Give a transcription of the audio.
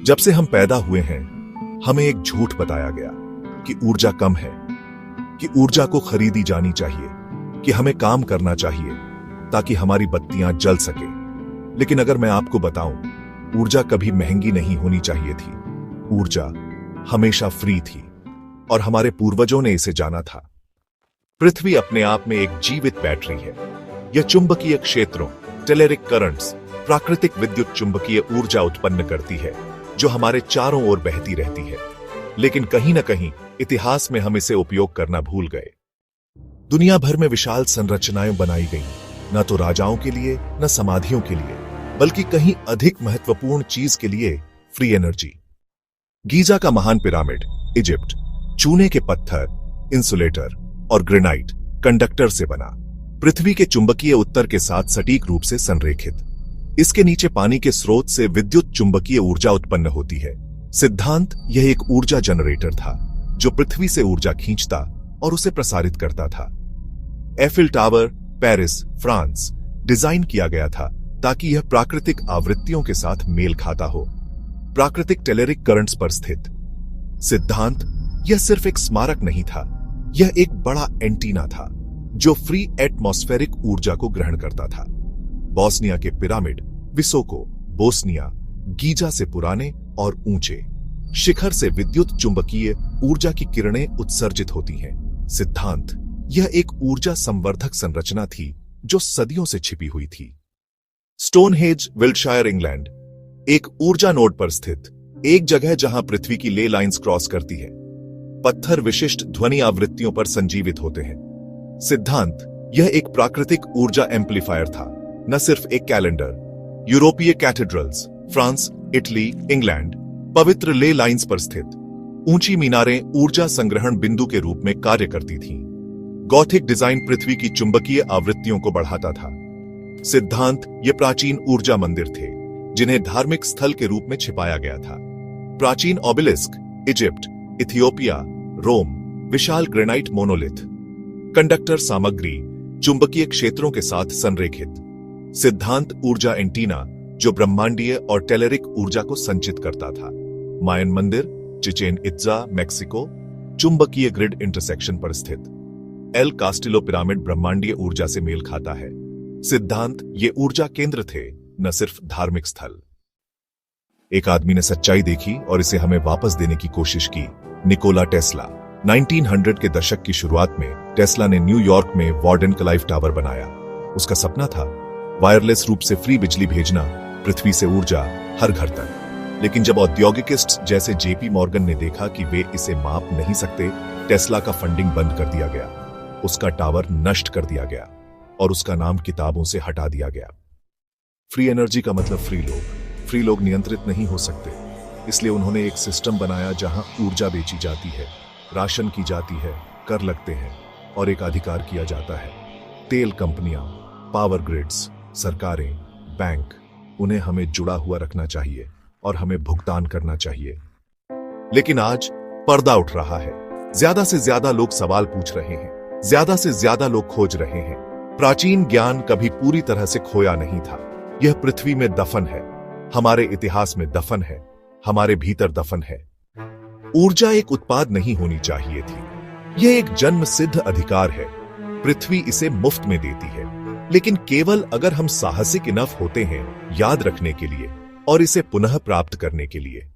जब से हम पैदा हुए हैं, हमें एक झूठ बताया गया कि ऊर्जा कम है, कि ऊर्जा को खरीदी जानी चाहिए, कि हमें काम करना चाहिए ताकि हमारी बत्तियां जल सके। लेकिन अगर मैं आपको बताऊं, ऊर्जा कभी महंगी नहीं होनी चाहिए थी। ऊर्जा हमेशा फ्री थी और हमारे पूर्वजों ने इसे जाना था। पृथ्वी अपने आप में एक जीवित बैटरी है। यह चुंबकीय क्षेत्रों, टेलेरिक करंट्स, प्राकृतिक विद्युत चुंबकीय ऊर्जा उत्पन्न करती है जो हमारे चारों ओर बहती रहती है। लेकिन कहीं न कहीं इतिहास में हम इसे उपयोग करना भूल गए। दुनिया भर में विशाल संरचनाएं बनाई गईं, न तो राजाओं के लिए, न समाधियों के लिए, बल्कि कहीं अधिक महत्वपूर्ण चीज के लिए, फ्री एनर्जी। गीजा का महान पिरामिड इजिप्ट चूने के पत्थर, इंसुलेटर और ग्रेनाइट कंडक्टर से बना, पृथ्वी के चुंबकीय उत्तर के साथ सटीक रूप से संरेखित। इसके नीचे पानी के स्रोत से विद्युत चुंबकीय ऊर्जा उत्पन्न होती है। सिद्धांत, यह एक ऊर्जा जनरेटर था जो पृथ्वी से ऊर्जा खींचता और उसे प्रसारित करता था। Eiffel tower, Paris, France design किया गया था ताकि यह प्राकृतिक आवृत्तियों के साथ मेल खाता हो, प्राकृतिक टेलेरिक करंट्स पर स्थित। सिद्धांत, यह सिर्फ एक स्मारक नहीं था, यह एक बड़ा एंटीना था जो फ्री एटमॉस्फेरिक ऊर्जा को ग्रहण करता था। बोस्निया के पिरामिड, विसोको, बोस्निया, गीजा से पुराने और ऊंचे शिखर से विद्युत चुंबकीय ऊर्जा की किरणें उत्सर्जित होती हैं। सिद्धांत, यह एक ऊर्जा संवर्धक संरचना थी जो सदियों से छिपी हुई थी। स्टोनहेंज, विल्टशायर, इंग्लैंड, एक ऊर्जा नोड पर स्थित, एक जगह जहां पृथ्वी की ले लाइंस क्रॉस करती है। पत्थर विशिष्ट ध्वनि आवृत्तियों पर संजीवित होते हैं। सिद्धांत, यह एक प्राकृतिक ऊर्जा एम्पलीफायर था, न सिर्फ एक कैलेंडर। यूरोपीय कैथेड्रल्स, फ्रांस, इटली, इंग्लैंड, पवित्र ले लाइंस पर स्थित ऊंची मीनारें ऊर्जा संग्रहण बिंदु के रूप में कार्य करती थीं। गॉथिक डिजाइन पृथ्वी की चुंबकीय आवृत्तियों को बढ़ाता था। सिद्धांत, ये प्राचीन ऊर्जा मंदिर थे जिन्हें धार्मिक स्थल के रूप में छिपाया गया था। प्राचीन ओबेलिस्क, इजिप्ट, इथियोपिया, रोम, विशाल ग्रेनाइट मोनोलिथ, कंडक्टर सामग्री चुंबकीय क्षेत्रों के साथ संरेखित। सिद्धांत, ऊर्जा एंटीना जो ब्रह्मांडीय और टेलेरिक ऊर्जा को संचित करता था। मायन मंदिर, चिचेन इत्जा, मेक्सिको, चुंबकीय ग्रिड इंटरसेक्शन पर स्थित। एल कास्टिलो पिरामिड ब्रह्मांडीय ऊर्जा से मेल खाता है। सिद्धांत, ये ऊर्जा केंद्र थे, न सिर्फ धार्मिक स्थल। एक आदमी ने सच्चाई देखी और इसे हमें वापस देने की कोशिश की, निकोला टेस्ला। 1900 के दशक की शुरुआत में टेस्ला ने न्यूयॉर्क में वार्डन क्लाइव टावर बनाया। उसका सपना था वायरलेस रूप से फ्री बिजली भेजना, पृथ्वी से ऊर्जा हर घर तक। लेकिन जब औद्योगिकिस्ट जैसे जेपी मॉर्गन ने देखा कि वे इसे माप नहीं सकते, टेस्ला का फंडिंग बंद कर दिया गया, उसका टावर नष्ट कर दिया गया और उसका नाम किताबों से हटा दिया गया। फ्री एनर्जी का मतलब फ्री लोग। फ्री लोग नियंत्रित नहीं हो सकते, इसलिए उन्होंने एक सिस्टम बनाया जहां ऊर्जा बेची जाती है, राशन की जाती है, कर लगते हैं और एक अधिकार किया जाता है। तेल कंपनियां, पावर ग्रिड्स, सरकारें, बैंक, उन्हें हमें जुड़ा हुआ रखना चाहिए और हमें भुगतान करना चाहिए। लेकिन आज पर्दा उठ रहा है। ज्यादा से ज्यादा लोग सवाल पूछ रहे हैं, ज्यादा से ज्यादा लोग खोज रहे हैं। प्राचीन ज्ञान कभी पूरी तरह से खोया नहीं था। यह पृथ्वी में दफन है, हमारे इतिहास में दफन है, हमारे भीतर दफन है। ऊर्जा एक उत्पाद नहीं होनी चाहिए थी, यह एक जन्म सिद्ध अधिकार है। पृथ्वी इसे मुफ्त में देती है, लेकिन केवल अगर हम साहसिक इनफ होते हैं याद रखने के लिए और इसे पुनः प्राप्त करने के लिए।